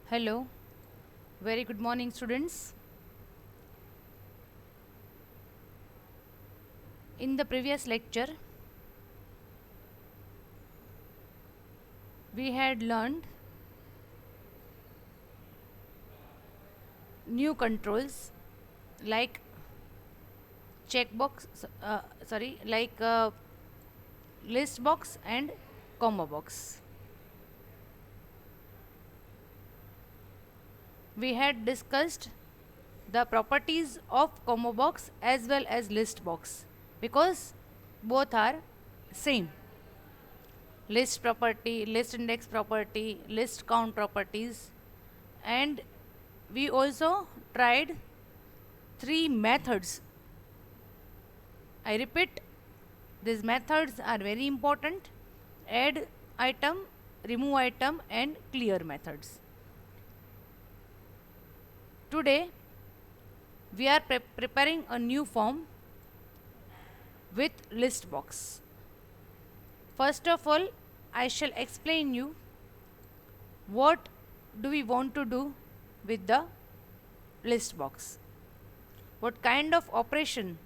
Hello, very good morning, students. In the previous lecture, we had learned new controls like checkbox, list box and comma box. We had discussed the properties of comma box as well as list box because both are same. List property, list index property, list count properties, and we also tried three methods. I repeat, these methods are very important: add item, remove item, and clear methods. Today, we are preparing a new form with list box. First of all, I shall explain you what do we want to do with the list box. What kind of operation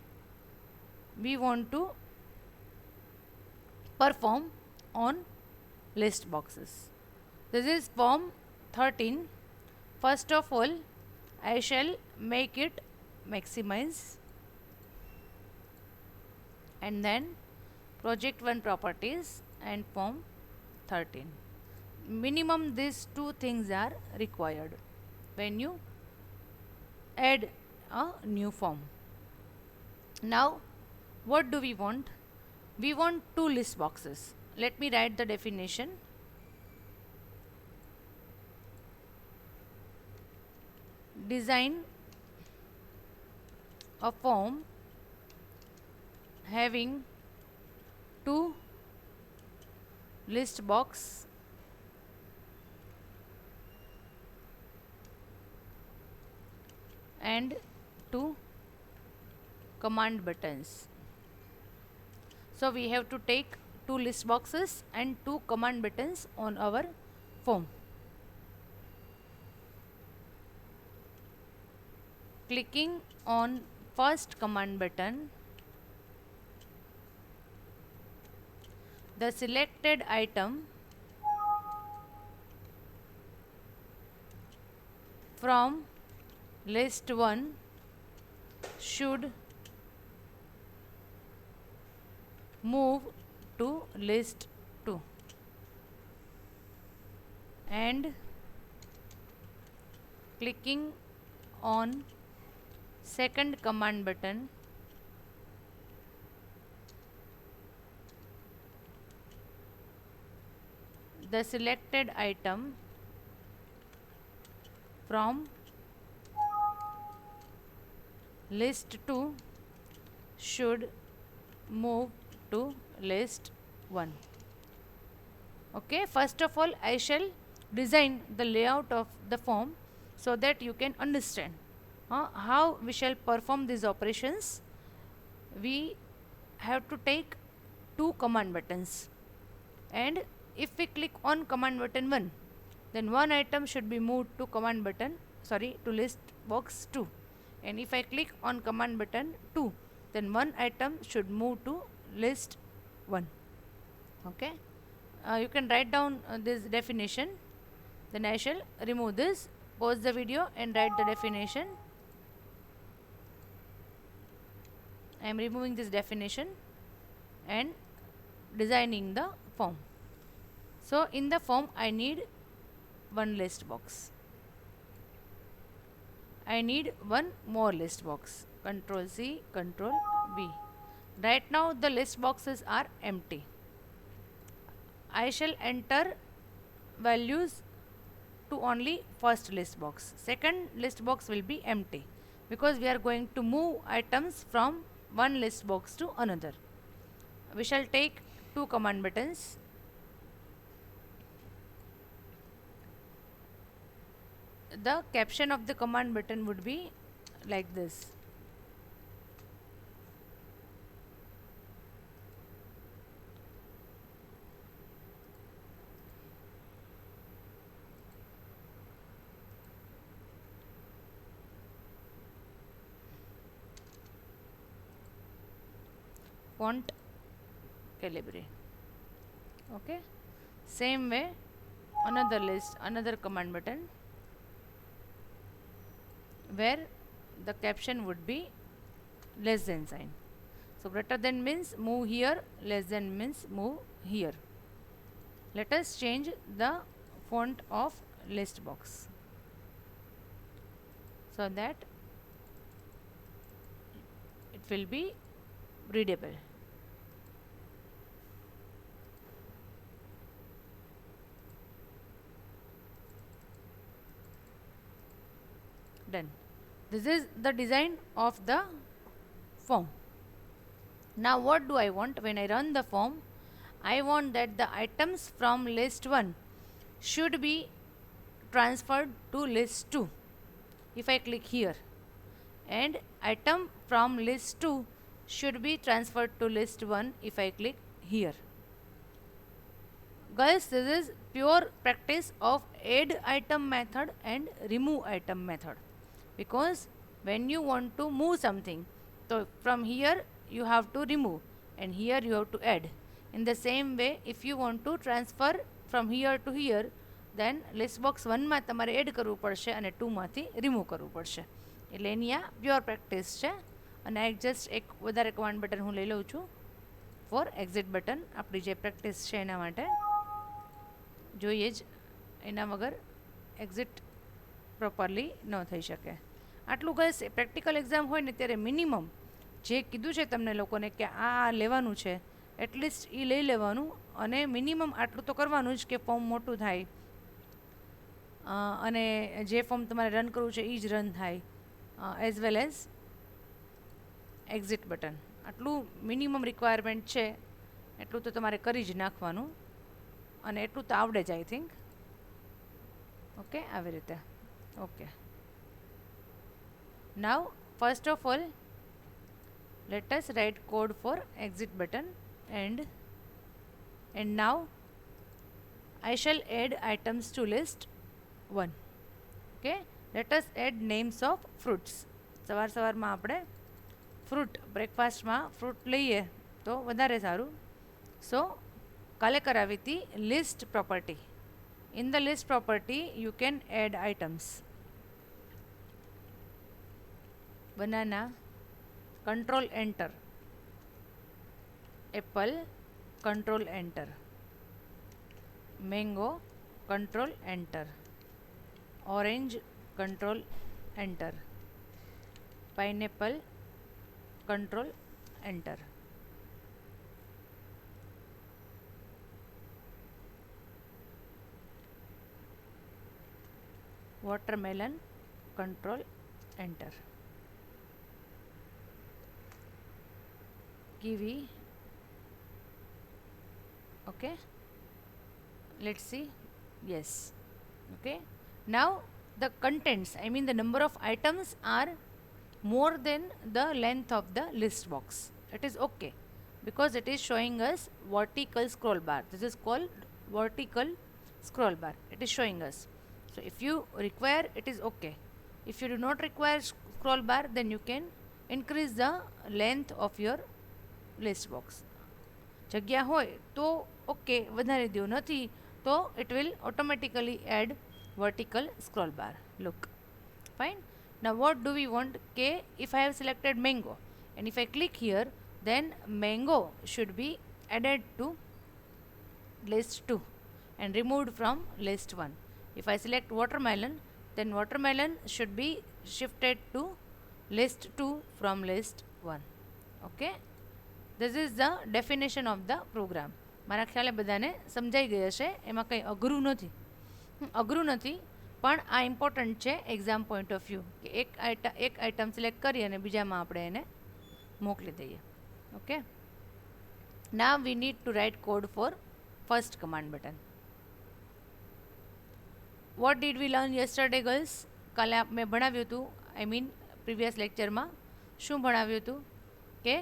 we want to perform on list boxes. This is form 13. First of all, I shall make it maximize and then project 1 properties and form 13. Minimum these two things are required when you add a new form. Now, what do we want? We want two list boxes. Let me write the definition. Design a form having two list box and two command buttons. So we have to take two list boxes and two command buttons on our form. Clicking on first command button, the selected item from list 1 should move to list 2 and clicking on second command button, the selected item from list 2 should move to list 1. Okay, first of all, I shall design the layout of the form so that you can understand how we shall perform these operations. We have to take two command buttons, and if we click on command button 1, then one item should be moved to to list box 2, and if I click on command button 2, then one item should move to list 1. Okay, you can write down this definition. Then I shall remove this. Pause the video and write the definition. I am removing this definition and designing the form. So in the form I need one list box. I need one more list box. Control C, Control V. Right now the list boxes are empty. I shall enter values to only first list box. Second list box will be empty because we are going to move items from one list box to another. We shall take two command buttons. The caption of the command button would be like this: font Calibri. Okay, same way another list, another command button where the caption would be less than sign. So greater than means move here, less than means move here. Let us change the font of list box so that it will be readable. Done. This is the design of the form. Now what do I want? When I run the form, I want that the items from list 1 should be transferred to list 2. If I click here, and item from list 2 should be transferred to list 1 if I click here. Guys, this is pure practice of add item method and remove item method, because when you want to move something, so from here you have to remove and here you have to add. In the same way, if you want to transfer from here to here, then list box 1 માં તમારે add કરવું પડશે અને 2 માંથી remove કરવું પડશે. એટલે એની આ પ્યોર પ્રેક્ટિસ છે. અને જસ્ટ એક વધારે કમાન્ડ બટન હું લઈ લઉં છું ફોર એક્ઝિટ બટન. આપણી જે પ્રેક્ટિસ છે એના માટે જોઈએ જ, એના વગર એક્ઝિટ પ્રોપરલી ન થઈ શકે. આટલું ગઈસ પ્રેક્ટિકલ એક્ઝામ હોય ને ત્યારે મિનિમમ જે કીધું છે તમને લોકોને કે આ લેવાનું છે, એટલીસ્ટ એ લઈ લેવાનું અને મિનિમમ આટલું તો કરવાનું જ કે ફોર્મ મોટું થાય અને જે ફોર્મ તમારે રન કરવું છે એ જ રન થાય, as well as exit button. આટલું મિનિમમ રિક્વાયરમેન્ટ છે, એટલું તો તમારે કરી જ નાખવાનું અને એટલું તો આવડે જ આઈ થિંક. ઓકે, આવી રીતે. Okay, now first of all let us write code for exit button, and now I shall add items to list 1. Okay, let us add names of fruits. સવારમાં આપણે ફ્રૂટ બ્રેકફાસ્ટમાં ફ્રૂટ લઈએ તો વધારે સારું. સો કાલે કરાવી હતી list property. In the list property you can add items. Banana, control enter. Apple, control enter. Mango, control enter. Orange, control enter. Pineapple, control enter. watermelon, control enter. Kiwi. Okay, let's see. Yes. Okay, now the contents, I mean the number of items are more than the length of the list box. It is okay because it is showing us vertical scroll bar. This is called vertical scroll bar. It is showing us. So if you require, it is okay. If you do not require scroll bar, then you can increase the length of your list box. જગ્યા હોય તો okay, વધારી દો, નથી તો it will automatically add vertical scroll bar. Look, fine. Now what do we want? Okay, if I have selected mango and if I click here, then mango should be added to list 2 and removed from list 1. If I select watermelon, then watermelon should be shifted to list 2 from list 1. Okay, this is the definition of the program. મારા ખ્યાલે બધાને સમજાઈ ગઈ હશે, એમાં કંઈ અઘરું નથી, પણ આ ઇમ્પોર્ટન્ટ છે એક્ઝામ પોઈન્ટ ઓફ વ્યૂ કે એક આઇટમ સિલેક્ટ કરી અને બીજામાં આપણે એને મોકલી દઈએ. Okay, now we need to write code for first command button. What did we learn yesterday girls? કાલે મેં ભણાવ્યું હતું, આઈ મીન પ્રીવિયસ લેક્ચરમાં શું ભણાવ્યું હતું કે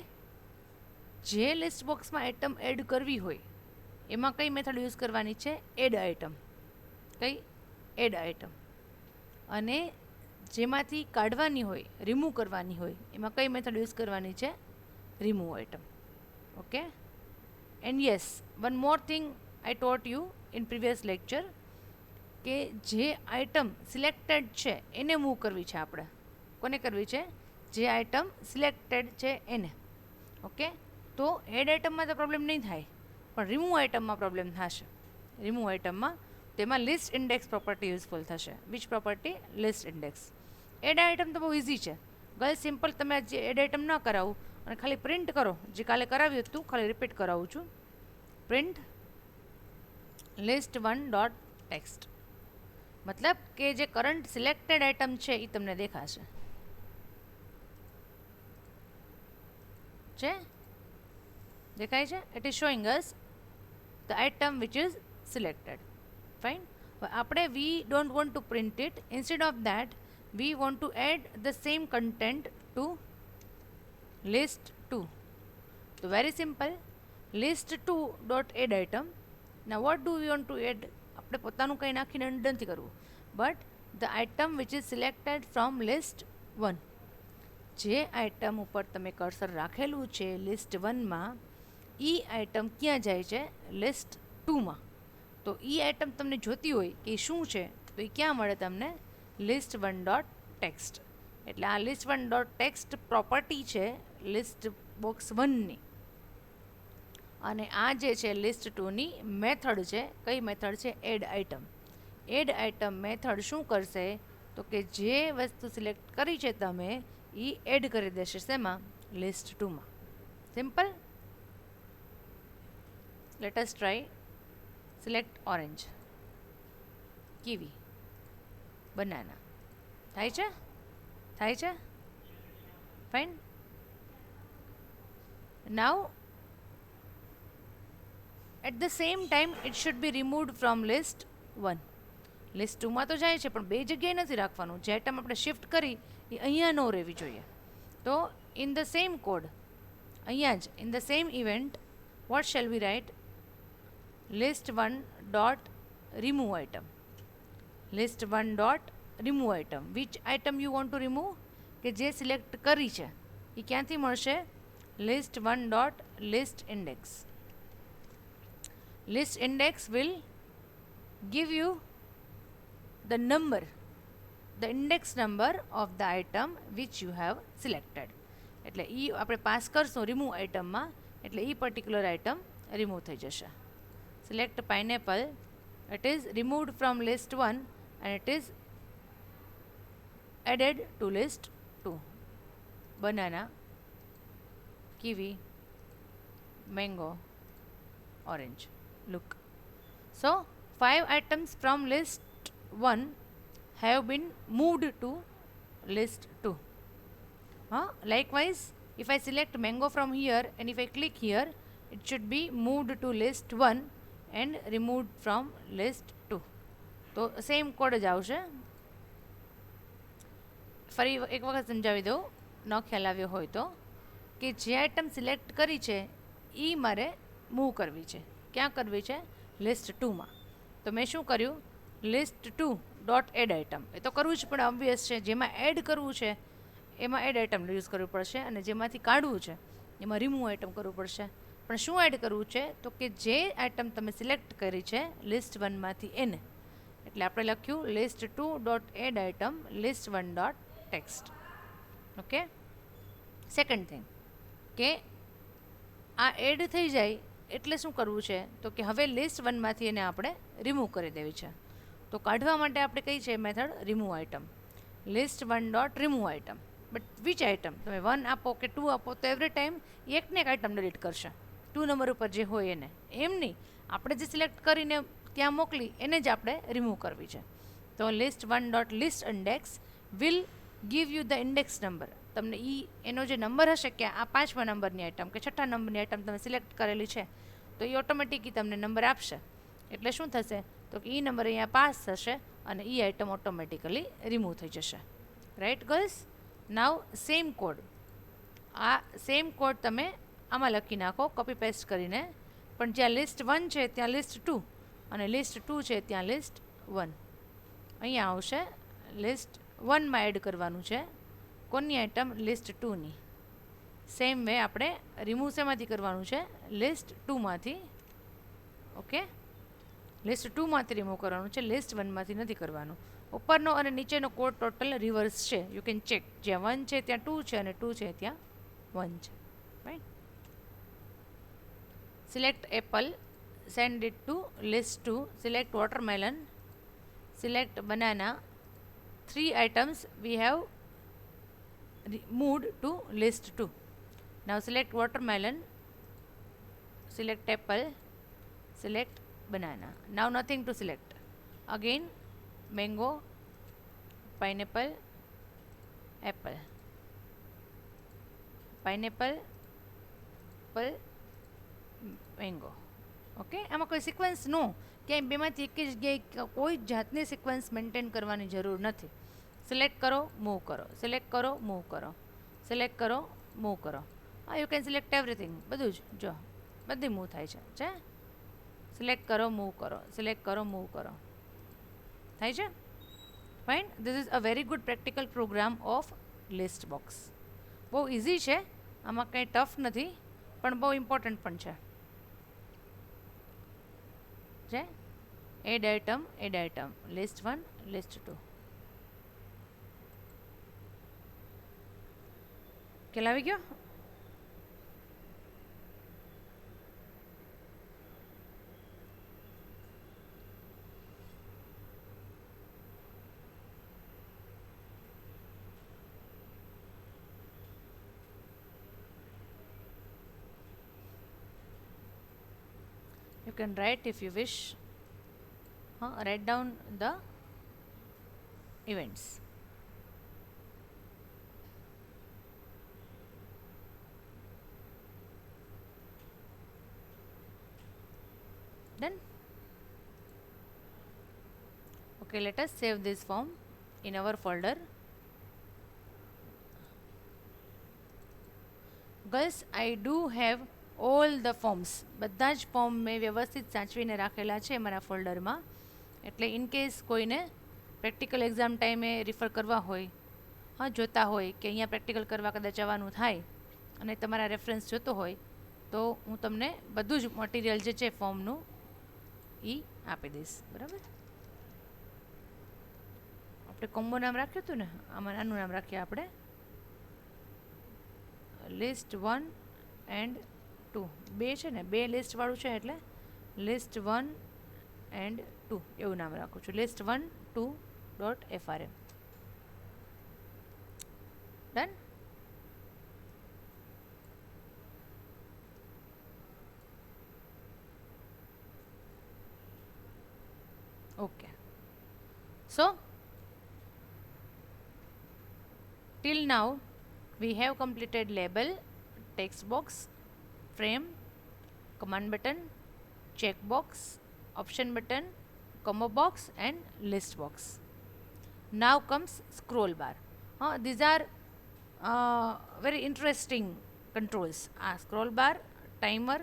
જે લિસ્ટ બોક્સમાં આઇટમ એડ કરવી હોય એમાં કઈ મેથડ યુઝ કરવાની છે? Add item. કઈ? Add item. અને જેમાંથી કાઢવાની હોય, રિમૂવ કરવાની હોય, એમાં કઈ મેથડ યુઝ કરવાની છે? Remove item. Okay, and yes, one more thing I taught you in previous lecture કે જે આઇટમ સિલેક્ટેડ છે એને મૂવ કરવી છે આપણે. કોને કરવી છે? જે આઇટમ સિલેક્ટેડ છે એને. ઓકે, તો એડ આઇટમમાં તો પ્રોબ્લેમ નહીં થાય, પણ રિમૂવ આઇટમમાં પ્રોબ્લેમ થશે. રિમૂવ આઇટમમાં તેમાં લિસ્ટ ઇન્ડેક્સ પ્રોપર્ટી યુઝફુલ થશે. Which property? List index. Add item તો બહુ ઇઝી છે ગર્લ્સ, સિમ્પલ. તમે જે એડ આઇટમ ન કરાવું અને ખાલી પ્રિન્ટ કરો, જે કાલે કરાવ્યું હતું ખાલી રિપીટ કરાવું છું. પ્રિન્ટ લિસ્ટ 1 ડોટ ટેક્સ્ટ, મતલબ કે જે કરંટ સિલેક્ટેડ આઇટમ છે એ તમને દેખાશે. છે દેખાય છે? It is showing us the item which is selected. Fine. આપણે we don't want to print it. Instead of that we want to add the same content to list 2. તો very simple, list 2 dot add item. ના what do we want to add? આપણે પોતાનું કંઈ નાખીને નથી કરવું, but the item which is selected from list 1. જે item ઉપર તમે કર્સર રાખેલું છે લિસ્ટ 1માં, એ આઇટમ ક્યાં જાય છે? લિસ્ટ 2માં. તો એ આઇટમ તમને જોતી હોય કે શું છે, તો એ ક્યાં મળે તમને? List 1 dot text. એટલે આ લિસ્ટ 1 ડોટ ટેક્સ્ટ પ્રોપર્ટી છે લિસ્ટ બોક્સ 1ની, અને આ જે છે લિસ્ટ 2ની મેથડ છે. કઈ મેથડ છે? Add item. Add item method શું કરશે? તો કે જે વસ્તુ સિલેક્ટ કરી છે તમે એ એડ કરી દેશે. શેમાં? લિસ્ટ 2માં. Simple. Let us try. Select orange, kiwi, banana. થાય છે? થાય છે? Fine. Now at the same time it should be removed from list 1. List 2માં તો જાય છે, પણ બે જગ્યાએ નથી રાખવાનું. જે આઇટમ આપણે શિફ્ટ કરી એ અહીંયા ન રહેવી જોઈએ. તો ઇન ધ સેમ કોડ, અહીંયા જ in the same event, what shall we write? List 1 dot remove item. List 1 dot remove item. Which item you want to remove? કે જે સિલેક્ટ કરી છે એ ક્યાંથી મળશે? List 1 dot list index. List index will give you the number, the index number of the item which you have selected. એટલે એ આપણે pass કરશું રિમૂવ આઇટમમાં, એટલે એ પર્ટિક્યુલર આઇટમ રિમૂવ થઈ જશે. Select pineapple, it is removed from list 1 and it is added to list 2. Banana, kiwi, mango, orange. Look, so 5 items from list 1 have been moved to list 2. Likewise, if I select mango from here and if I click here, it should be moved to list 1 and removed from list 2. તો same code જ આવશે. ફરી એક વખત સમજાવી દઉં, ન ખ્યાલ આવ્યો હોય તો, કે જે આઇટમ સિલેક્ટ કરી છે એ મારે મૂવ કરવી છે. ક્યાં કરવી છે? લિસ્ટ 2માં. તો મેં શું કર્યું? List 2 dot add item. એ તો કરવું જ પણ ઓબ્વિયસ છે. જેમાં એડ કરવું છે એમાં એડ આઇટમ યુઝ કરવું પડશે, અને જેમાંથી કાઢવું છે એમાં રિમૂવ આઇટમ કરવું પડશે. પણ શું એડ કરવું છે? તો કે જે આઇટમ તમે સિલેક્ટ કરી છે લિસ્ટ 1માંથી એને. એટલે આપણે લખ્યું list 2 dot add item list 1 dot text. Okay. Second thing કે આ એડ થઈ જાય એટલે શું કરવું છે? તો કે હવે લિસ્ટ 1માંથી એને આપણે રિમૂવ કરી દેવી છે. તો કાઢવા માટે આપણે કઈ છે method? Remove item. List 1 dot remove item. But which item? તમે 1 આપો કે 2 આપો તો એવરી ટાઈમ એકને એક આઇટમ ડિલીટ કરશે, 2 નંબર ઉપર જે હોય એને. એમ નહીં, આપણે જે સિલેક્ટ કરીને ત્યાં મોકલી એને જ આપણે રિમૂવ કરવી છે. તો list 1 dot list index will give you the index number. તમને એનો જે નંબર હશે કે આ 5મા નંબરની આઇટમ કે 6ઠા નંબરની આઇટમ તમે સિલેક્ટ કરેલી છે, તો એ ઓટોમેટિકલી તમને નંબર આપશે. એટલે શું થશે? તો કે એ નંબર અહીંયા પાસ થશે અને એ આઇટમ ઓટોમેટિકલી રિમૂવ થઈ જશે. Right girls? Now same code, આ સેમ કોડ તમે આમાં લખી નાખો કોપી પેસ્ટ કરીને. પણ જ્યાં લિસ્ટ 1 છે ત્યાં લિસ્ટ 2 અને લિસ્ટ 2 છે ત્યાં લિસ્ટ 1. અહીંયા આવશે લિસ્ટ 1માં એડ કરવાનું છે. કોની આઇટમ? લિસ્ટ 2ની. સેમ વે આપણે રિમૂવ શેમાંથી કરવાનું છે, લિસ્ટ 2માંથી. ઓકે, લિસ્ટ 2માંથી રિમૂવ કરવાનું છે, લિસ્ટ 1માંથી નથી કરવાનું. ઉપરનો અને નીચેનો કોડ ટોટલ રિવર્સ છે. You can check. જ્યાં 1 છે ત્યાં 2 છે અને 2 છે ત્યાં 1 છે. Right. Select Apple, send it to list 2. Select watermelon, select banana. 3 items we have moved to list 2. Now select watermelon, select apple, select banana. Now nothing to select. Again mango, pineapple, apple, pineapple, apple, mango. Okay, આમાં કોઈ sequence નો, ક્યાંય બેમાંથી એક જ જગ્યાએ કોઈ જાતની sequence maintain કરવાની જરૂર નથી. સિલેક્ટ કરો, મૂવ કરો, સિલેક્ટ કરો, મૂવ કરો, સિલેક્ટ કરો, મૂવ કરો. હા, યુ કેન સિલેક્ટ એવરીથિંગ. બધું જ જો બધી મૂવ થાય છે. સિલેક્ટ કરો, મૂવ કરો, સિલેક્ટ કરો, મૂવ કરો, થાય છે. Fine. This is a very good practical program of list box. બહુ ઇઝી છે, આમાં કંઈ ટફ નથી, પણ બહુ ઇમ્પોર્ટન્ટ પણ છે. Add item, list 1, list 2. ખ્યાલ આવી ગયો? You can write if you wish. Write down the events. Done? Okay, let us save this form in our folder. Girls, I do have all the forms. બધા જ form મેં વ્યવસ્થિત સાચવીને રાખેલા છે મારા ફોલ્ડરમાં. એટલે ઇન કેસ કોઈને પ્રેક્ટિકલ એક્ઝામ ટાઈમે રિફર કરવા હોય, જોતા હોય કે અહીંયા પ્રેક્ટિકલ કરવા કદાચ જવાનું થાય અને તમારા રેફરન્સ જોતો હોય, તો હું તમને બધું જ મટીરિયલ જે છે ફોર્મનું એ આપી દઈશ. બરાબર? આપણે કોમ્બો નામ રાખ્યું હતું ને, આમાં આનું નામ રાખીએ આપણે લિસ્ટ 1 એન્ડ 2. 2 છે ને, 2 લિસ્ટવાળું છે એટલે લિસ્ટ 1 એન્ડ 2 એવું નામ રાખું છું. List 1 2.frm. Done? Okay. So till now we have completed label, text box, frame, command button, check box, option button, combo box and list box. Now comes scroll bar. These are very interesting controls. Scroll bar, timer,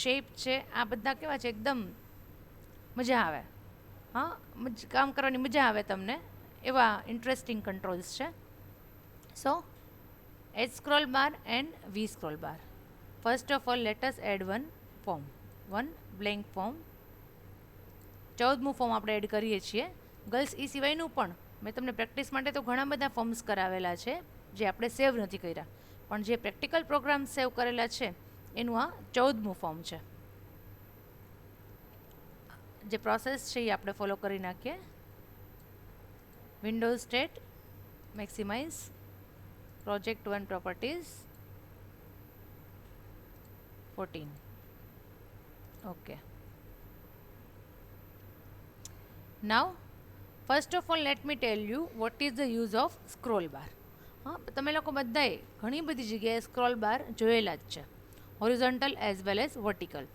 shape છે, આ બધા કેવા છે, એકદમ મજા આવે. કામ કરવાની મજા આવે તમને એવા ઇન્ટરેસ્ટિંગ કંટ્રોલ્સ છે. સો add scroll bar and v scroll bar. First of all, let us add one form, one blank form. 14મું ફોર્મ આપણે એડ કરીએ છીએ. ગર્લ્સ, એ સિવાયનું પણ મેં તમને પ્રેક્ટિસ માટે તો ઘણા બધા ફોર્મ્સ કરાવેલા છે જે આપણે સેવ નથી કર્યા, પણ જે પ્રેક્ટિકલ પ્રોગ્રામ સેવ કરેલા છે એનું આ 14મું ફોર્મ છે. જે પ્રોસેસ છે એ આપણે ફોલો કરી નાખીએ. Windows state, maximise, project 1 properties 14. Okay. Now first of all let me tell you what is the use of scroll bar. તમે લોકો બધાએ ઘણી બધી જગ્યાએ સ્ક્રોલ બાર જોયેલા જ છે, horizontal as well as vertical.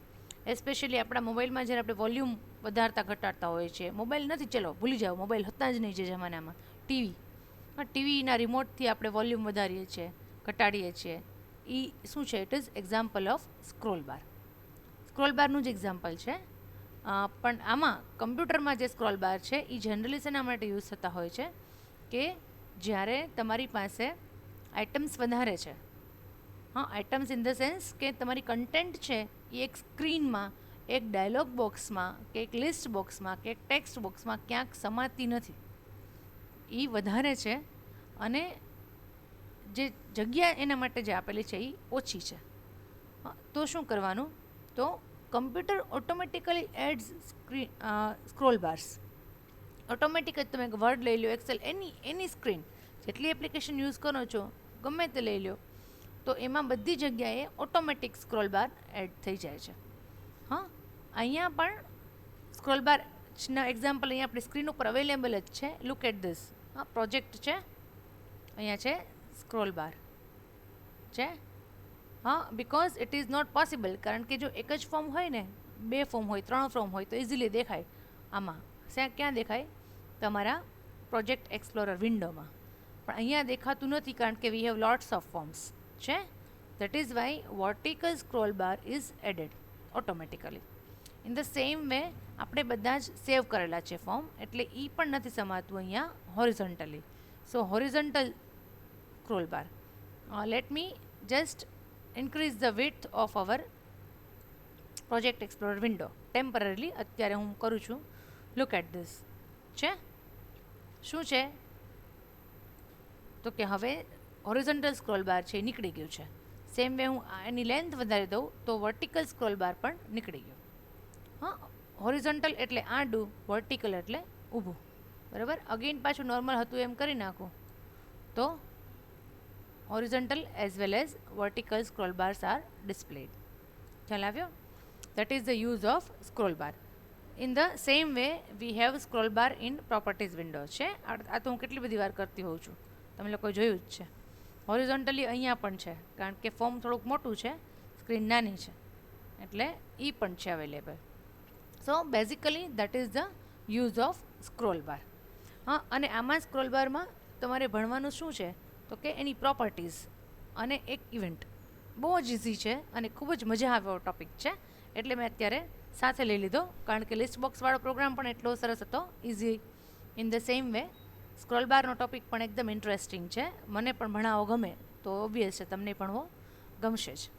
Especially આપણા મોબાઈલમાં જ્યારે આપણે વોલ્યુમ વધારતા ઘટાડતા હોઈએ છીએ, મોબાઈલ નથી, ચલો ભૂલી જાઓ, મોબાઈલ હતા જ નહીં જે જમાનામાં, ટીવીના રિમોટથી આપણે વોલ્યુમ વધારીએ છીએ, ઘટાડીએ છીએ. એ શું છે? It is example of scroll bar. Scroll બારનું જ એક્ઝામ્પલ છે. પણ આમાં કમ્પ્યુટરમાં જે સ્ક્રોલ બાર છે એ જનરલી શેના માટે યુઝ થતા હોય છે કે જ્યારે તમારી પાસે આઇટમ્સ વધારે છે, હા, આઇટમ્સ ઇન ધ સેન્સ કે તમારી કન્ટેન્ટ છે એ એક સ્ક્રીનમાં, એક ડાયલોગ બોક્સમાં, કે એક લિસ્ટ બોક્સમાં, કે એક ટેક્સ્ટ બોક્સમાં ક્યાંક સમાતી નથી. એ વધારે છે અને જે જગ્યા એના માટે જે આપેલી છે એ ઓછી છે. તો શું કરવાનું? તો computer automatically adds scroll bars. Automatic જ તમે વર્ડ લઈ લો, એક્સેલ, એની સ્ક્રીન, જેટલી એપ્લિકેશન યુઝ કરો છો ગમે તે લઈ લો, તો એમાં બધી જગ્યાએ ઓટોમેટિક સ્ક્રોલ બાર એડ થઈ જાય છે. હા, અહીંયા પણ સ્ક્રોલ બારના એક્ઝામ્પલ અહીંયા આપણી સ્ક્રીન ઉપર અવેલેબલ જ છે. Look at this. હા, પ્રોજેક્ટ છે, અહીંયા છે સ્ક્રોલ બાર છે. હા, because it is not possible, કારણ કે જો એક જ ફોર્મ હોય ને, 2 ફોર્મ હોય, 3 ફોર્મ હોય તો ઇઝીલી દેખાય. આમાં ક્યાં દેખાય? તમારા પ્રોજેક્ટ એક્સપ્લોરર વિન્ડોમાં. પણ અહીંયા દેખાતું નથી કારણ કે we have lots of forms છે. That is why vertical scroll bar is added automatically. In the same way આપણે બધા જ સેવ કરેલા છે ફોર્મ, એટલે એ પણ નથી સમાતું અહીંયા horizontally. So horizontal scroll bar. Let me just increase the width of our project explorer window temporarily. અત્યારે હું કરું છું. look at this. છે શું છે? તો કે હવે હોરિઝોન્ટલ સ્ક્રોલ બાર છે એ નીકળી ગયું છે. સેમ વે હું એની લેન્થ વધારી દઉં તો વર્ટિકલ સ્ક્રોલ બાર પણ નીકળી ગયું. હા, હોરિઝોન્ટલ એટલે આડું, વર્ટિકલ એટલે ઊભું. બરાબર? અગેન પાછું નોર્મલ હતું એમ કરી નાખું તો horizontal as well as vertical scroll bars are displayed. ખ્યાલ આવ્યો? That is the use of scroll bar. In the same way we have scroll bar in properties window છે. આ તો હું કેટલી બધી વાર કરતી હોઉં છું, તમે લોકો જોયું જ છે. હોરિઝોન્ટલી અહીંયા પણ છે, કારણ કે ફોર્મ થોડુંક મોટું છે, સ્ક્રીન નાની છે, એટલે એ પણ છે available. So basically that is the use of scroll bar. હા, અને આમાં સ્ક્રોલ બારમાં તમારે ભણવાનું શું છે? તો કે એની પ્રોપર્ટીઝ અને એક ઇવેન્ટ. બહુ જ ઇઝી છે અને ખૂબ જ મજા આવે એવો ટૉપિક છે, એટલે મેં અત્યારે સાથે લઈ લીધો, કારણ કે લિસ્ટ બોક્સવાળો પ્રોગ્રામ પણ એટલો સરસ હતો, easy. In the same way scroll બારનો ટૉપિક પણ એકદમ ઇન્ટરેસ્ટિંગ છે. મને પણ ભણાવો ગમે તો ઓબ્વિયસ છે તમને ભણવો ગમશે જ.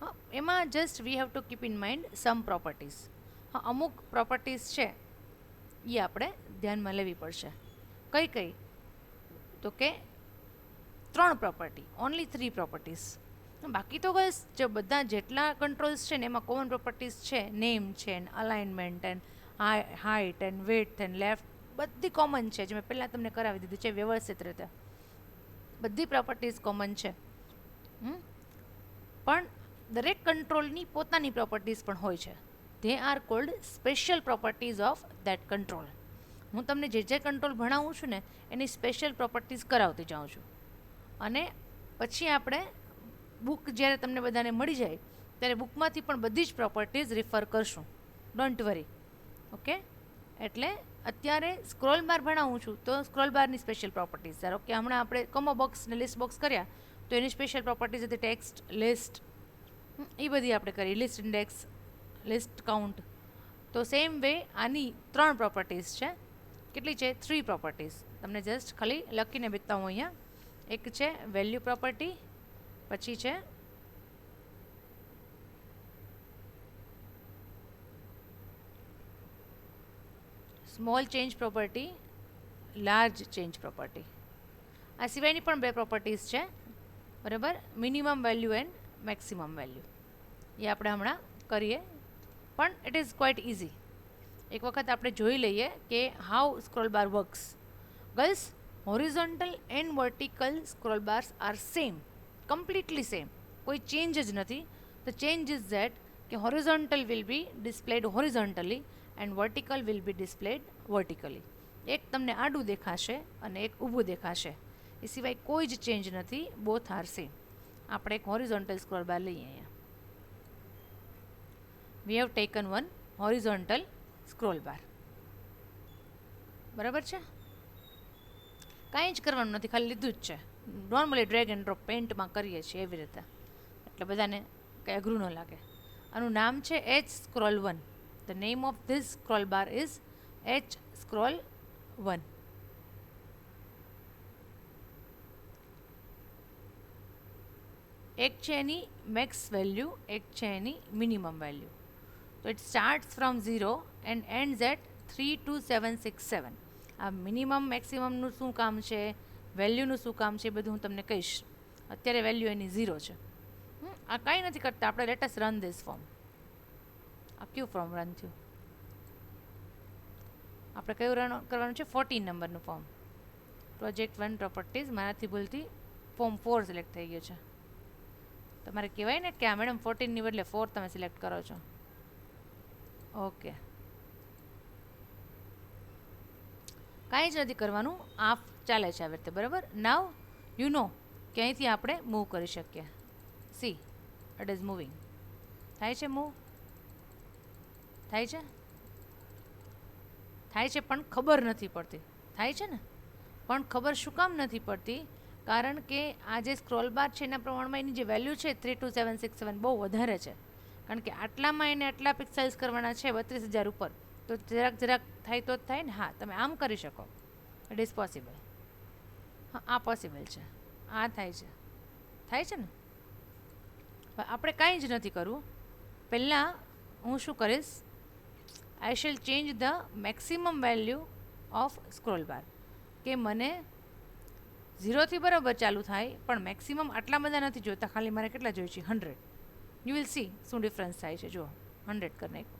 હા, એમાં just we have to keep in mind some properties. હા, અમુક પ્રોપર્ટીઝ છે એ આપણે ધ્યાનમાં લેવી પડશે. કઈ કઈ? તો કે 3 પ્રોપર્ટી, ઓનલી 3 પ્રોપર્ટીઝ. બાકી તો બસ જો બધા જેટલા કંટ્રોલ્સ છે ને એમાં કોમન પ્રોપર્ટીઝ છે, નેમ છે, alignment and height and width and left, બધી કોમન છે, જે મેં પહેલાં તમને કરાવી દીધું છે વ્યવસ્થિત રીતે. બધી પ્રોપર્ટીઝ કોમન છે. પણ દરેક કંટ્રોલની પોતાની પ્રોપર્ટીઝ પણ હોય છે. They are cold special properties of that control. હું તમને જે કંટ્રોલ ભણાવું છું ને એની સ્પેશિયલ પ્રોપર્ટીઝ કરાવતી જાઉં છું. અને પછી આપણે બુક જ્યારે તમને બધાને મળી જાય ત્યારે બુકમાંથી પણ બધી જ પ્રોપર્ટીઝ રિફર કરશું. Don't worry. ઓકે? એટલે અત્યારે સ્ક્રોલ બાર ભણાવું છું તો સ્ક્રોલ બારની સ્પેશિયલ પ્રોપર્ટીઝ. ધારો કે હમણાં આપણે કોમો બોક્સ ને લિસ્ટ બોક્સ કર્યા તો એની સ્પેશિયલ પ્રોપર્ટીઝ હતી ટેક્સ્ટ, લિસ્ટ, એ બધી આપણે કરી. List index, list count. તો સેમ વે આની 3 પ્રોપર્ટીઝ છે. કેટલી છે? 3 પ્રોપર્ટીઝ. તમને જસ્ટ ખાલી લખીને બતાવું અહીંયા. એક છે વેલ્યુ પ્રોપર્ટી, પછી છે small change property, large change property. આ સિવાયની પણ 2 પ્રોપર્ટીઝ છે. બરાબર? Minimum value and maximum value. એ આપણે હમણાં કરીએ, પણ ઇટ ઇઝ ક્વાઇટ ઇઝી. એક વખત આપણે જોઈ લઈએ કે how scroll bar works. Girls, horizontal and vertical scroll bars are same, completely same, કોઈ ચેન્જ જ નથી. ધ ચેન્જ ઇઝ ધેટ કે horizontal will be displayed horizontally and vertical will be displayed vertically. એક તમને આડું દેખાશે અને એક ઊભું દેખાશે, એ સિવાય કોઈ જ ચેન્જ નથી. Both are same. આપણે એક હોરિઝોન્ટલ સ્ક્રોલ બાર લઈએ અહીંયા. We have taken one horizontal scroll bar. બરાબર છે? કાંઈ જ કરવાનું નથી, ખાલી લીધું જ છે. નોર્મલી ડ્રેગ એન્ડ ડ્રોપ પેન્ટમાં કરીએ છીએ એવી રીતે, એટલે બધાને કંઈ અઘરું ન લાગે. આનું નામ છે H scroll 1. The name of this scroll bar is H scroll 1. એક છે એની મેક્સ વેલ્યુ, એક છે એની મિનિમમ વેલ્યુ. તો it starts from 0 and ends at 32767. આ મિનિમમ મેક્સિમમનું શું કામ છે, વેલ્યુનું શું કામ છે, એ બધું હું તમને કહીશ. અત્યારે વેલ્યુ એની 0 છે. આ કાંઈ નથી કરતા આપણે. Lettuce run this form. આ કયું ફોર્મ રન થયું? આપણે કયું રન કરવાનું છે? 14 નંબરનું ફોર્મ. Project 1 properties. મારાથી ભૂલથી ફોર્મ 4 સિલેક્ટ થઈ ગયું છે. તમારે કહેવાય ને કે આ મેડમ 14ની બદલે 4 તમે સિલેક્ટ કરો છો. ઓકે, કાંઈ જ નથી કરવાનું. આ ચાલે છે આવી રીતે, બરાબર. નાવ યુ નો કે અહીંથી આપણે મૂવ કરી શકીએ. C, it is moving. થાય છે મૂવ? થાય છે? થાય છે પણ ખબર નથી પડતી. થાય છે ને? પણ ખબર શું કામ નથી પડતી? કારણ કે આ જે સ્ક્રોલ બાર છે એના પ્રમાણમાં એની જે વેલ્યુ છે 32767 બહુ વધારે છે. કારણ કે આટલામાં એને આટલા પિક્સેલ્સ કરવાના છે 32,000 ઉપર. તો જરાક જરાક થાય તો જ થાય ને. હા, તમે આમ કરી શકો. It is possible. હા, આ પોસિબલ છે. આ થાય છે. થાય છે ને? આપણે કાંઈ જ નથી કરવું. પહેલાં હું શું કરીશ, I shall change the maximum value of scroll bar. કે મને 0થી બરાબર ચાલુ થાય, પણ મેક્સિમમ આટલા બધા નથી જોઈતા. ખાલી મારે કેટલા જોઈએ છે? 100. યુ વિલ સી શું ડિફરન્સ થાય છે. જો 100 કરી નાખો.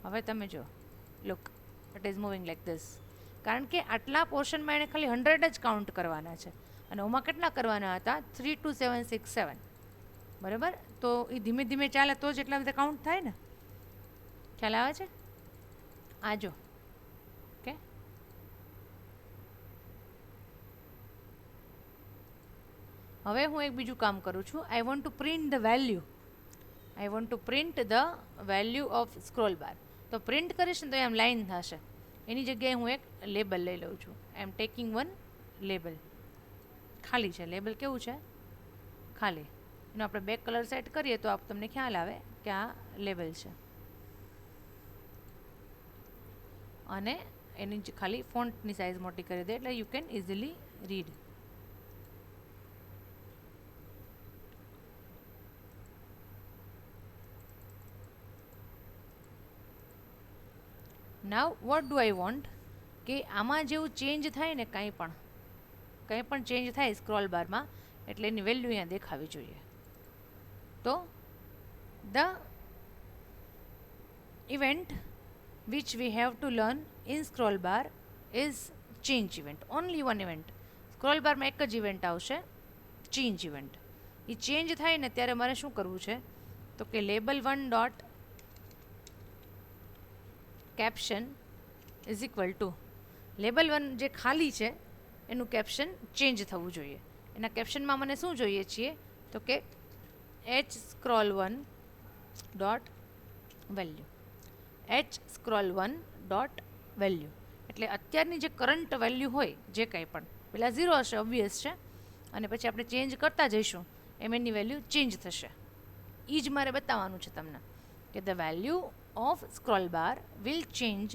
હવે તમે જો, look, it is moving like this. કારણ કે આટલા પોર્શનમાં એણે ખાલી 100 જ કાઉન્ટ કરવાના છે. અને ઓમાં કેટલા કરવાના હતા? 32767. બરાબર. તો એ ધીમે ધીમે ચાલે તો જ એટલા બધા કાઉન્ટ થાય ને. ખ્યાલ આવે છે? આ જો, ઓકે. હવે હું એક બીજું કામ કરું છું. I want to print the value. I want to print the value of scroll bar. તો પ્રિન્ટ કરીશ ને તો એમ લાઈન થશે. એની જગ્યાએ હું એક લેબલ લઈ લઉં છું. આઈ એમ ટેકિંગ વન લેબલ. ખાલી છે લેબલ. કેવું છે? ખાલી. એનો આપણે બેક કલર સેટ કરીએ તો તમને ખ્યાલ આવે કે આ લેબલ છે. અને એની ખાલી ફોન્ટની સાઇઝ મોટી કરી દે એટલે you can easily read. Now what do I want કે આમાં જેવું ચેન્જ થાય ને, કંઈ પણ ચેન્જ થાય સ્ક્રોલ બારમાં, એટલે એની વેલ્યુ અહીંયા દેખાવી જોઈએ. તો the event which we have to learn in scroll bar is change event. Only one event. Scroll બારમાં એક જ ઇવેન્ટ આવશે, ચેન્જ ઇવેન્ટ. એ ચેન્જ થાય ને ત્યારે મારે શું કરવું છે? તો કે label 1 dot caption is equal to label 1 જે ખાલી છે એનું કેપ્શન ચેન્જ થવું જોઈએ. એના કેપ્શનમાં મને શું જોઈએ છીએ? તો કે H scroll 1 dot value. H scroll 1 dot value એટલે અત્યારની જે કરંટ વેલ્યુ હોય, જે કંઈ પણ પહેલાં 0 હશે, ઓબ્વિયસ છે. અને પછી આપણે ચેન્જ કરતા જઈશું એમ એની વેલ્યુ ચેન્જ થશે. એ જ મારે બતાવવાનું છે તમને કે the value of scroll bar will change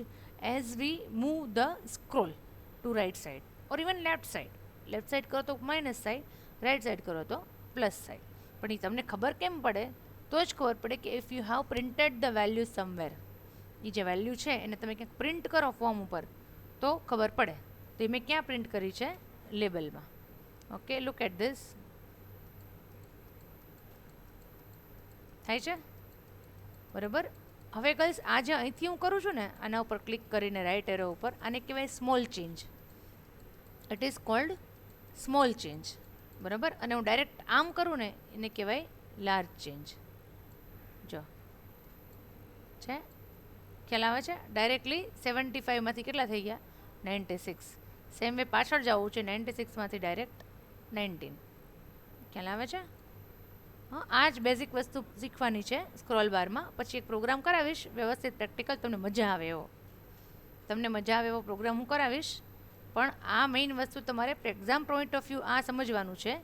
as we move the scroll to right side or even left side. Left side કરો તો માઇનસ સાઇડ, રાઇટ સાઇડ કરો તો પ્લસ સાઇડ. પણ એ તમને ખબર કેમ પડે? તો જ ખબર પડે કે if you have printed the value somewhere. એ જે વેલ્યુ છે એને તમે ક્યાંક પ્રિન્ટ કરો ફોર્મ ઉપર તો ખબર પડે. તો એ મેં ક્યાં પ્રિન્ટ કરી છે? લેબલમાં. Okay, look at this. થાય છે બરાબર. હવે ગર્લ્સ, આ જે અહીંથી હું કરું છું ને, આના ઉપર ક્લિક કરીને રાઇટ એરો ઉપર, આને કહેવાય small change. It is called small change. બરાબર. અને હું ડાયરેક્ટ આમ કરું ને એને કહેવાય લાર્જ ચેન્જ. જો છે, ખ્યાલ આવે છે? ડાયરેક્ટલી 75માંથી કેટલા થઈ ગયા? 96. સેમ વે પાછળ જવું છે, 96માંથી ડાયરેક્ટ 19. ખ્યાલ આવે છે? હા, આ જ બેઝિક વસ્તુ શીખવાની છે સ્ક્રોલ બારમાં. પછી એક પ્રોગ્રામ કરાવીશ વ્યવસ્થિત પ્રેક્ટિકલ, તમને મજા આવે એવો. તમને મજા આવે એવો પ્રોગ્રામ હું કરાવીશ. પણ આ મેઇન વસ્તુ તમારે એક્ઝામ પોઈન્ટ ઓફ વ્યૂ આ સમજવાનું છે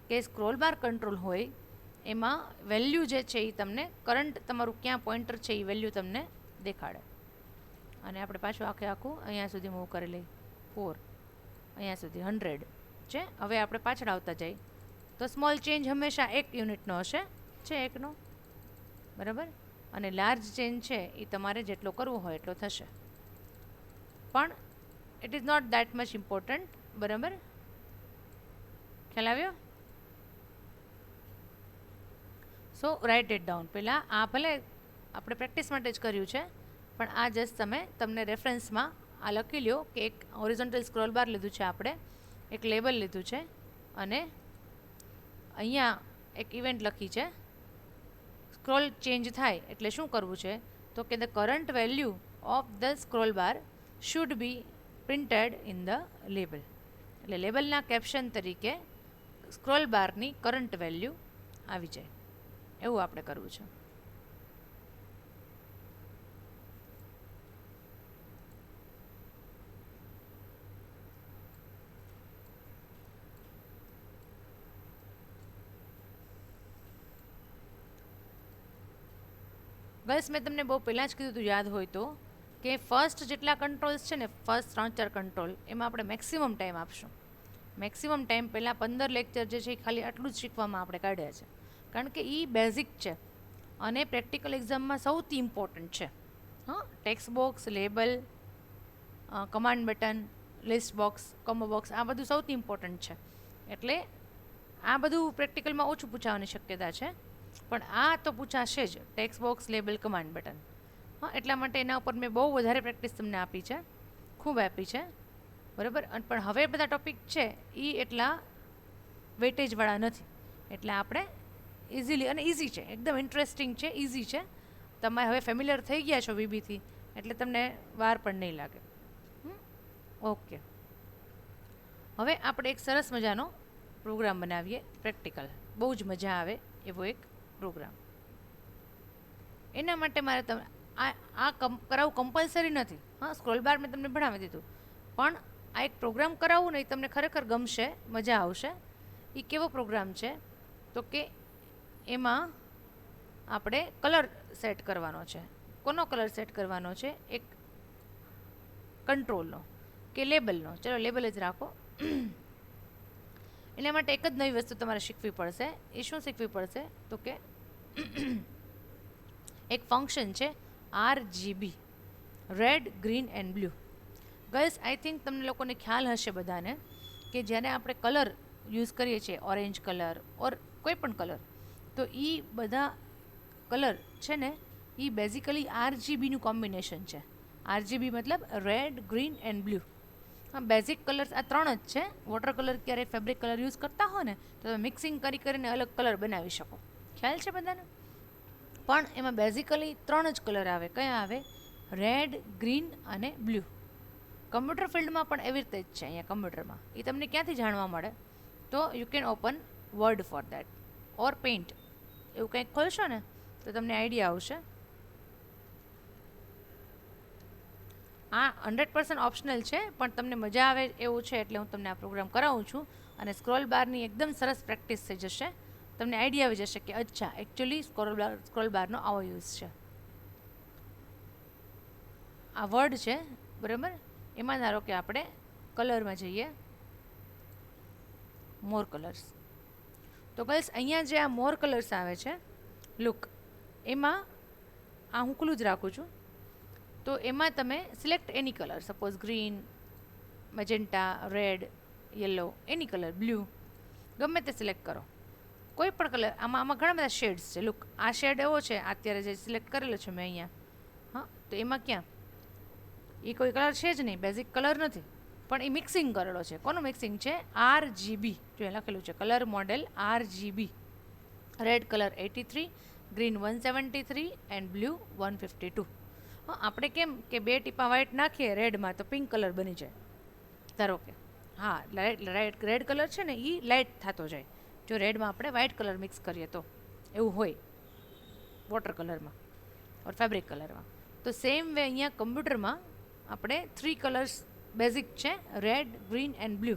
કે સ્ક્રોલ બાર કંટ્રોલ હોય એમાં વેલ્યુ જે છે એ તમને કરંટ તમારું ક્યાં પોઈન્ટર છે એ વેલ્યુ તમને દેખાડે. અને આપણે પાછું આખું અહીંયા સુધી મૂવ કરી લઈ. 4 અહીંયા સુધી 100 છે. હવે આપણે પાછળ આવતા જઈએ. તો સ્મોલ ચેન્જ હંમેશા 1 યુનિટનો હશે, છે એકનો, બરાબર. અને લાર્જ ચેન્જ છે એ તમારે જેટલો કરવો હોય એટલો થશે, પણ it is not that much important, બરાબર. ખ્યાલ આવ્યો? So write it down. પહેલાં આ ભલે આપણે પ્રેક્ટિસ માટે જ કર્યું છે, પણ આ જસ્ટ તમને રેફરન્સમાં આ લખી લ્યો કે એક હોરિઝોન્ટલ સ્ક્રોલ બાર લીધું છે આપણે, એક લેબલ લીધું છે, અને અહીંયા એક ઇવેન્ટ લખી છે. સ્ક્રોલ ચેન્જ થાય એટલે શું કરવું છે, તો કે the current value of the scroll bar should be printed in the label. એટલે લેબલના કેપ્શન તરીકે સ્ક્રોલ બારની કરંટ વેલ્યુ આવી જાય, એવું આપણે કરવું છે. ગર્લ્સ, મેં તમને બહુ પહેલાં જ કીધું હતું, યાદ હોય તો, કે ફર્સ્ટ જેટલા કંટ્રોલ્સ છે ને, ફર્સ્ટ 3-4 કંટ્રોલ, એમાં આપણે મેક્સિમમ ટાઈમ આપશું. મેક્સિમમ ટાઈમ પહેલાં 15 લેક્ચર જે છે એ ખાલી આટલું જ શીખવામાં આપણે કાઢ્યા છે, કારણ કે એ બેઝિક છે અને પ્રેક્ટિકલ એક્ઝામમાં સૌથી ઇમ્પોર્ટન્ટ છે. હા, text box, label, command button, list box, combo box, આ બધું સૌથી ઇમ્પોર્ટન્ટ છે. એટલે આ બધું પ્રેક્ટિકલમાં ઓછું પૂછાવાની શક્યતા છે, પણ આ તો પૂછાશે જ, text box, label, command button. હા, એટલા માટે એના ઉપર મેં બહુ વધારે પ્રેક્ટિસ તમને આપી છે, ખૂબ આપી છે, બરાબર. પણ હવે બધા ટોપિક છે એ એટલા વેટેજવાળા નથી, એટલે આપણે ઇઝીલી, અને ઇઝી છે, એકદમ ઇન્ટરેસ્ટિંગ છે, ઇઝી છે. તમે હવે ફેમિલિયર થઈ ગયા છો વીબીથી, એટલે તમને વાર પણ નહીં લાગે. ઓકે, હવે આપણે એક સરસ મજાનો પ્રોગ્રામ બનાવીએ, પ્રેક્ટિકલ, બહુ જ મજા આવે એવો એક પ્રોગ્રામ. એના માટે મારે તમે આ કરાવવું કમ્પલસરી નથી. હા, સ્ક્રોલ બાર મેં તમને ભણાવી દીધું, પણ આ એક પ્રોગ્રામ કરાવવું ને, તમને ખરેખર ગમશે, મજા આવશે. એ કેવો પ્રોગ્રામ છે, તો કે એમાં આપણે કલર સેટ કરવાનો છે. કોનો કલર સેટ કરવાનો છે? એક કંટ્રોલનો કે લેબલનો. ચલો લેબલ જ રાખો. એના માટે એક જ નવી વસ્તુ તમારે શીખવી પડશે. એ શું શીખવી પડશે? તો કે એક ફંક્શન છે RGB, red, green and blue. Girls, I think તમને લોકોને ખ્યાલ હશે બધાને કે જ્યારે આપણે કલર યુઝ કરીએ છીએ, ઓરેન્જ કલર ઓર કોઈ પણ કલર, તો એ બધા કલર છે ને એ બેઝિકલી RGBનું કોમ્બિનેશન છે. RGB મતલબ રેડ, ગ્રીન એન્ડ બ્લુ. હા, બેઝિક કલર્સ આ 3 જ છે. વોટર કલર ક્યારેય ફેબ્રિક કલર યુઝ કરતા હો ને, તો તમે મિક્સિંગ કરીને અલગ કલર બનાવી શકો. ખ્યાલ છે બધાને? પણ એમાં બેઝિકલી 3 જ કલર આવે. કયા આવે? રેડ, ગ્રીન અને બ્લુ. કમ્પ્યુટર ફિલ્ડમાં પણ એવી રીતે જ છે. અહીંયા કમ્પ્યુટરમાં એ તમને ક્યાંથી જાણવા મળે? તો you can open word for that or paint, એવું કંઈક ખોલશો ને તો તમને આઈડિયા આવશે. આ 100% ઓપ્શનલ છે, પણ તમને મજા આવે એવું છે એટલે હું તમને આ પ્રોગ્રામ કરાવું છું. અને સ્ક્રોલ બારની એકદમ સરસ પ્રેક્ટિસ થઈ જશે. તમને આઈડિયા આવી જશે કે અચ્છા, એકચ્યુઅલી સ્ક્રોલ બારનો આવો યુઝ છે. આ વર્ડ છે, બરાબર. એમાં ધારો કે આપણે કલરમાં જઈએ, મોર કલર્સ. તો બસ અહીંયા જે આ મોર કલર્સ આવે છે, લુક, એમાં આ હું ખુલ્લું જ રાખું છું. તો એમાં તમે select any colour, suppose green, magenta, red, yellow, any colour, blue, ગમે તે સિલેક્ટ કરો, કોઈ પણ કલર. આમાં ઘણા બધા શેડ્સ છે. લુક, આ શેડ એવો છે અત્યારે જે સિલેક્ટ કરેલો છે મેં અહીંયા. હા, તો એમાં ક્યાં એ કોઈ કલર છે જ નહીં, બેઝિક કલર નથી, પણ એ મિક્સિંગ કરેલો છે. કોનું મિક્સિંગ છે? RGB. જો એ લખેલું છે colour model RGB. Red colour 83, green 173 and blue 152. હા, આપણે કેમ કે 2 ટીપા વ્હાઇટ નાખીએ રેડમાં તો પિંક કલર બની જાય, ધારો કે. હા, રેડ કલર છે ને એ લાઇટ થતો જાય જો રેડમાં આપણે વ્હાઇટ કલર મિક્સ કરીએ તો, એવું હોય વોટર કલરમાં ઓર ફેબ્રિક કલરમાં. તો સેમ વે અહીંયા કમ્પ્યુટરમાં આપણે 3 કલર્સ બેઝિક છે, રેડ, ગ્રીન એન્ડ બ્લુ.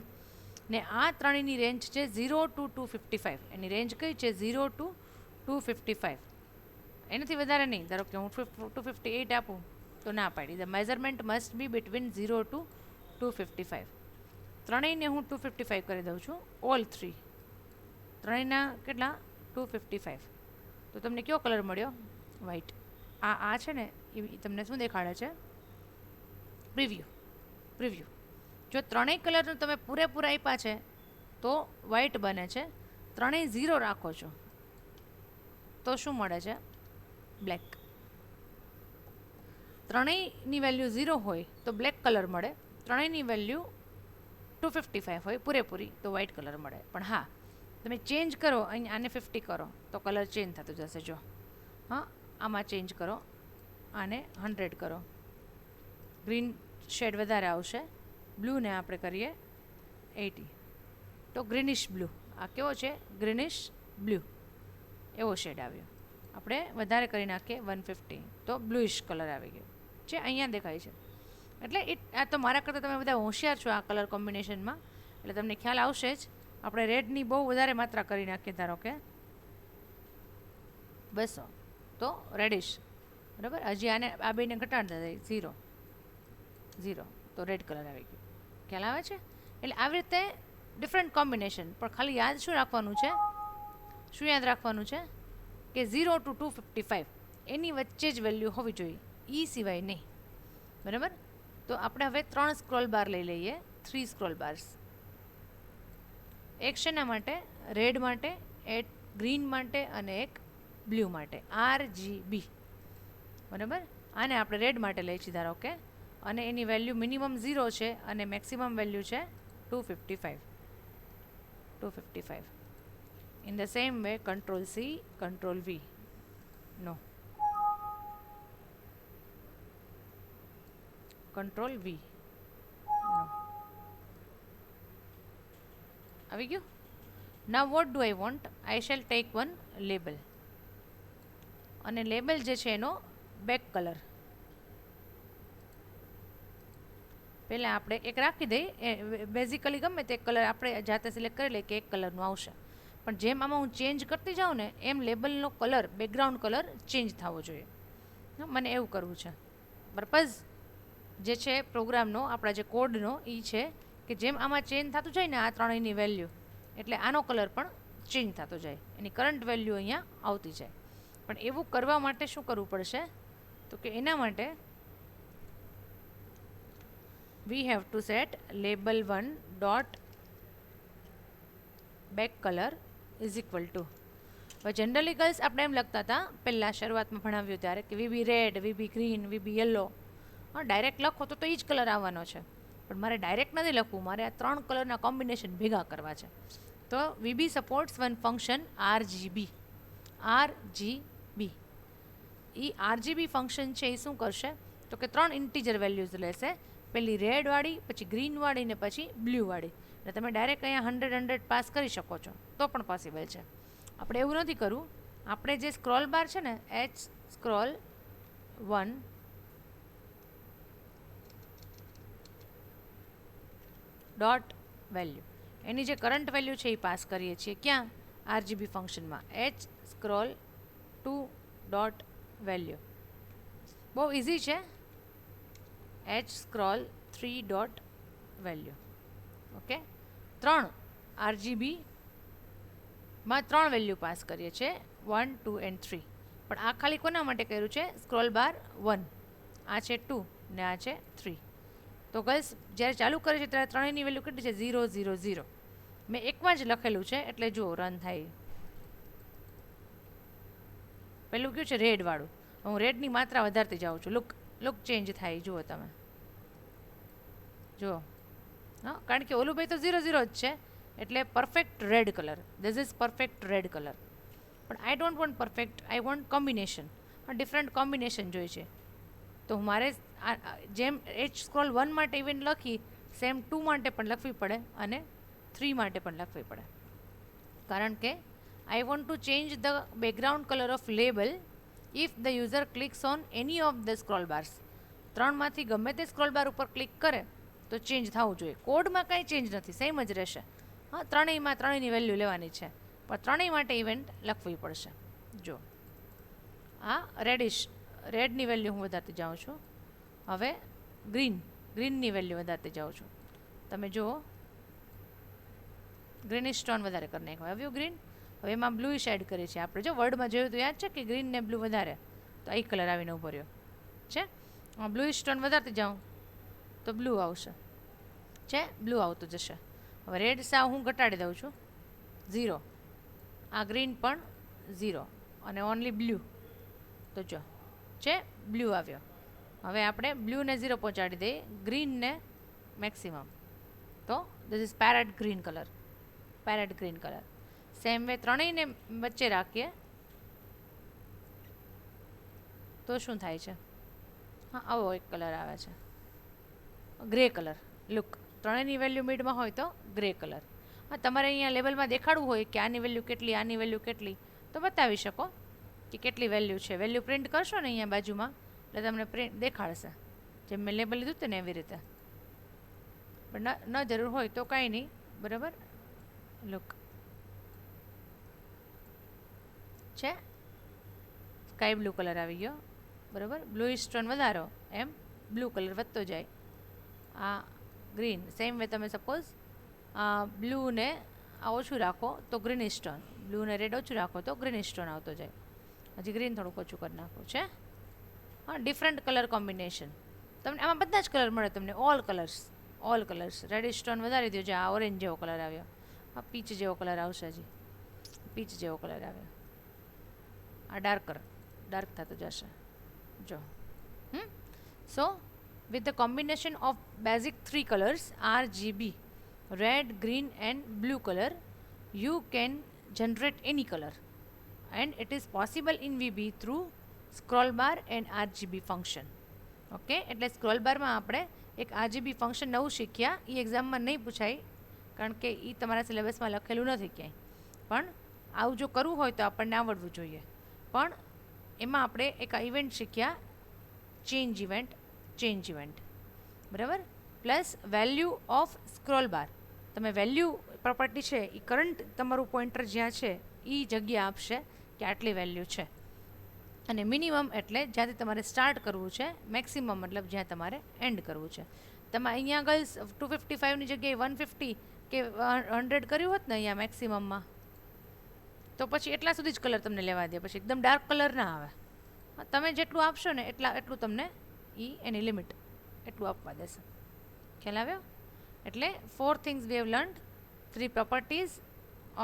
ને આ ત્રણેયની રેન્જ છે 0 to 255. એની રેન્જ કઈ છે? 0 to 255. એનાથી વધારે નહીં. ધારો કે હું 258 આપું તો ના પાડી. The measurement must be between 0 to 255. ત્રણેયને હું 255 કરી દઉં છું, ઓલ 3. ત્રણેયના કેટલા 255. તો તમને કયો કલર મળ્યો? વ્હાઇટ. આ છે ને એ તમને શું દેખાડે છે? પ્રિવ્યૂ. જો ત્રણેય કલરનું તમે પૂરેપૂરા આપ્યા છે તો વ્હાઇટ બને છે. ત્રણેય 0 રાખો છો તો શું મળે છે? બ્લેક. ત્રણેયની વેલ્યુ 0 હોય તો બ્લેક કલર મળે. ત્રણેયની વેલ્યુ 255 હોય પૂરેપૂરી તો વ્હાઇટ કલર મળે. પણ હા, તમે ચેન્જ કરો, અહીં આને 50 કરો તો કલર ચેન્જ થતું જશે. જો હા, આમાં ચેન્જ કરો, આને 100 કરો, ગ્રીન શેડ વધારે આવશે. બ્લૂને આપણે કરીએ 80 તો ગ્રીનિશ બ્લુ. આ કેવો છે? ગ્રીનિશ બ્લુ એવો શેડ આવ્યો. આપણે વધારે કરી નાખીએ 150 તો બ્લુઇશ કલર આવી ગયો જે અહીંયા દેખાય છે. એટલે આ તો મારા કરતાં તમે બધા હોશિયાર છો આ કલર કોમ્બિનેશનમાં, એટલે તમને ખ્યાલ આવશે જ. આપણે રેડની બહુ વધારે માત્રા કરી નાખીએ, ધારો કે 200 તો રેડિશ, બરાબર. હજી આને આ બેને ઘટાડતા જાય 0 તો રેડ કલર આવી ગયો. ખ્યાલ આવે છે? એટલે આવી રીતે ડિફરન્ટ કોમ્બિનેશન. પણ ખાલી યાદ શું રાખવાનું છે? શું યાદ રાખવાનું છે? કે 0 to 255 એની વચ્ચે જ વેલ્યુ હોવી જોઈએ, એ સિવાય નહીં, બરાબર. તો આપણે હવે 3 સ્ક્રોલ બાર લઈ લઈએ, 3 સ્ક્રોલ બાર્સ. એક શેના માટે? રેડ માટે, એક ગ્રીન માટે અને એક બ્લુ માટે. RGB, બરાબર. આને આપણે રેડ માટે લઈએ છીએ ધારો કે, અને એની વેલ્યુ મિનિમમ 0 છે અને મેક્સિમમ વેલ્યુ છે 255. In the same way, Control C, Control V. No. Control V. No. આવી ગયું? Now what do I want? I shall take one label. અને લેબલ જે છે એનો બેક કલર પહેલાં આપણે એક રાખી દઈએ. બેઝિકલી ગમે તે કલર આપણે જાતે સિલેક્ટ કરી લઈએ કે એક કલરનું આવશે. પણ જેમ આમાં હું ચેન્જ કરતી જાઉં ને એમ લેબલનો કલર, બેકગ્રાઉન્ડ કલર ચેન્જ થવો જોઈએ. મને એવું કરવું છે. પર્પઝ જે છે પ્રોગ્રામનો, આપણા જે કોડનો, એ છે કે જેમ આમાં ચેન્જ થતું જાય ને આ ત્રણેયની વેલ્યુ, એટલે આનો કલર પણ ચેન્જ થતો જાય, એની કરંટ વેલ્યુ અહીંયા આવતી જાય. પણ એવું કરવા માટે શું કરવું પડશે? તો કે એના માટે we have to set label1 dot back color is equal to. હવે જનરલી ગર્લ્સ આપણે એમ લખતા હતા પહેલાં શરૂઆતમાં ભણાવ્યું ત્યારે કે VB red, VB green, VB yellow. હા, ડાયરેક્ટ લખો તો એ જ કલર આવવાનો છે. પણ મારે ડાયરેક્ટ નથી લખવું, મારે આ 3 કલરના કોમ્બિનેશન ભેગા કરવા છે. તો VB supports one function RGB. એ RGB ફંક્શન છે એ શું કરશે? તો કે 3 ઇન્ટીજર વેલ્યુઝ લેશે. પહેલી રેડવાળી, પછી ગ્રીનવાળી ને પછી બ્લુવાળી. એટલે તમે ડાયરેક્ટ અહીંયા 100 પાસ કરી શકો છો, તો પણ પોસિબલ છે. આપણે એવું નથી કરવું. આપણે જે સ્ક્રોલ બાર છે ને, H સ્ક્રોલ 1 ડોટ વેલ્યુ, એની જે કરંટ વેલ્યુ છે એ પાસ કરીએ છીએ ક્યાં? RGB ફંક્શનમાં. H scroll 2 dot value. બહુ ઇઝી છે. H scroll 3 dot value. Okay, 3 RGBમાં 3 value pass કરીએ છીએ, 1, 2 and 3. પણ આ ખાલી કોના માટે કર્યું છે? સ્ક્રોલ બાર 1, આ છે 2 ને આ છે 3. તો ગર્લ્સ જ્યારે ચાલુ કરે છે ત્યારે ત્રણેયની વેલ્યુ કેટલી છે? 0, 0, 0. મેં એકમાં જ લખેલું છે એટલે જુઓ રન થાય. પેલું કયું છે? રેડવાળું. હું રેડની માત્રા વધારતી જાઉં છું. લુક ચેન્જ થાય, જુઓ તમે, જુઓ. હા, કારણ કે ઓલું ભાઈ તો 0, 0 જ છે એટલે perfect red colour. This is perfect red colour. પણ I don't want perfect, I want combination. Different combination જોઈએ છે. તો મારે જેમ H સ્ક્રોલ 1 માટે ઇવેન્ટ લખી, સેમ 2 માટે પણ લખવી પડે અને 3 માટે પણ લખવી પડે. કારણ કે I want to change the background color of label if the user clicks on any of the scroll bars. 3માંથી ગમે તે સ્ક્રોલ બાર ઉપર ક્લિક કરે તો ચેન્જ થવું જોઈએ. કોડમાં કાંઈ ચેન્જ નથી, સેમ જ રહેશે. હા, ત્રણેયની વેલ્યુ લેવાની છે, પણ ત્રણેય માટે ઇવેન્ટ લખવી પડશે. જો આ રેડની વેલ્યુ હું વધારતી જાઉં છું. હવે ગ્રીનની વેલ્યુ વધારતી જાઉં છું. તમે જુઓ, ગ્રીનિશ ટોન વધારે કરી નાખ્યો. આવ્યું ગ્રીન. હવે એમાં બ્લુઇશ એડ કરીએ છીએ આપણે. જો વર્ડમાં જોયું તો યાદ છે કે ગ્રીન ને બ્લુ વધારે, તો આ કલર આવીને ઉભો રહ્યો છે. બ્લુઇશ ટોન વધારતી જાઉં તો બ્લુ આવશે છે, બ્લુ આવતું જશે. હવે રેડ સાવ હું ઘટાડી દઉં છું, 0. આ ગ્રીન પણ 0 અને ઓનલી બ્લુ, તો જો છે બ્લુ આવ્યો. હવે આપણે બ્લુને 0 પહોંચાડી દઈએ, ગ્રીનને મેક્સિમમ, તો this is parrot green colour. Parrot green colour same way ત્રણેયને વચ્ચે રાખીએ તો શું થાય છે? હા, આવો એક કલર આવે છે, ગ્રે કલર. લુક, ત્રણેયની વેલ્યુ મિડમાં હોય તો ગ્રે કલર. હા, તમારે અહીંયા લેવલમાં દેખાડવું હોય કે આની વેલ્યુ કેટલી, આની વેલ્યુ કેટલી, તો બતાવી શકો કે કેટલી વેલ્યુ છે. વેલ્યુ પ્રિન્ટ કરશો ને અહીંયા બાજુમાં એટલે તમને પ્રિન્ટ દેખાડશે, જેમ મેં લેબલ લીધું હતું ને એવી રીતે. પણ ન જરૂર હોય તો કાંઈ નહીં, બરાબર. લુક છે, સ્કાય બ્લુ કલર આવી ગયો, બરાબર. બ્લુઇશ ટોન વધારો એમ બ્લુ કલર વધતો જાય. આ ગ્રીન સેમ વે તમે સપોઝ બ્લુને આ ઓછું રાખો તો ગ્રીનિશ ટોન, બ્લુને રેડ ઓછું રાખો તો ગ્રીનિશ ટોન આવતો જાય. હજી ગ્રીન થોડુંક ઓછું કરી નાખવું છે. હા, ડિફરન્ટ કલર કોમ્બિનેશન તમને આમાં બધા જ કલર મળે તમને, ઓલ કલર્સ. રેડિશ ટોન વધારી દો, જે આ ઓરેન્જ જેવો કલર આવ્યો, આ પીચ જેવો કલર આવશે, હજી પીચ જેવો કલર આવ્યો, આ ડાર્ક થતો જશે જો. સો with the combination of basic 3 colors RGB, red, green and blue color, you can generate any color, and it is possible in VB through scroll bar and RGB function. Okay, એટલે scroll બારમાં આપણે એક RGB function નવું શીખ્યા. એ એક્ઝામમાં નહીં પૂછાય કારણ કે એ તમારા સિલેબસમાં લખેલું નથી ક્યાંય, પણ આવું જો કરવું હોય તો આપણને આવડવું જોઈએ. પણ એમાં આપણે એક ઇવેન્ટ શીખ્યા, ચેન્જ ઇવેન્ટ, બરાબર. પ્લસ વેલ્યુ ઓફ સ્ક્રોલ બાર, તમે વેલ્યુ પ્રોપર્ટી છે એ કરંટ તમારું પોઇન્ટર જ્યાં છે એ જગ્યા આપશે કે આટલી વેલ્યુ છે. અને મિનિમમ એટલે જ્યાંથી તમારે સ્ટાર્ટ કરવું છે, મેક્સિમમ મતલબ જ્યાં તમારે એન્ડ કરવું છે. તમે અહીંયા આગળ 255ની જગ્યાએ 150 કે 100 કર્યું હોત ને અહીંયા મેક્સિમમમાં, તો પછી એટલા સુધી જ કલર તમને લેવા દે, પછી એકદમ ડાર્ક કલર ના આવે. તમે જેટલું આપશો ને એટલું તમને એની લિમિટ એટલું આપવા દેશે. ખ્યાલ આવ્યો? એટલે 4 things we have learned, 3 properties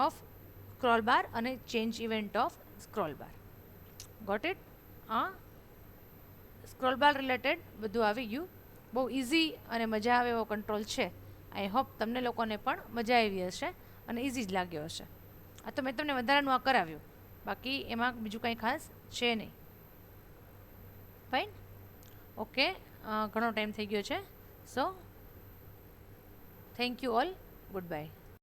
of scroll bar અને change event of scroll bar. Got it? હા, સ્ક્રોલ બાર રિલેટેડ બધું આવી ગયું. બહુ ઇઝી અને મજા આવે એવો કંટ્રોલ છે. આઈ હોપ તમને લોકોને પણ મજા આવી હશે અને ઇઝી જ લાગ્યો હશે. આ તો મેં તમને વધારાનું આ કરાવ્યું, બાકી એમાં બીજું કંઈ ખાસ છે નહીં. Fine, okay. ઘણો ટાઈમ થઈ ગયો છે. So thank you all, good bye.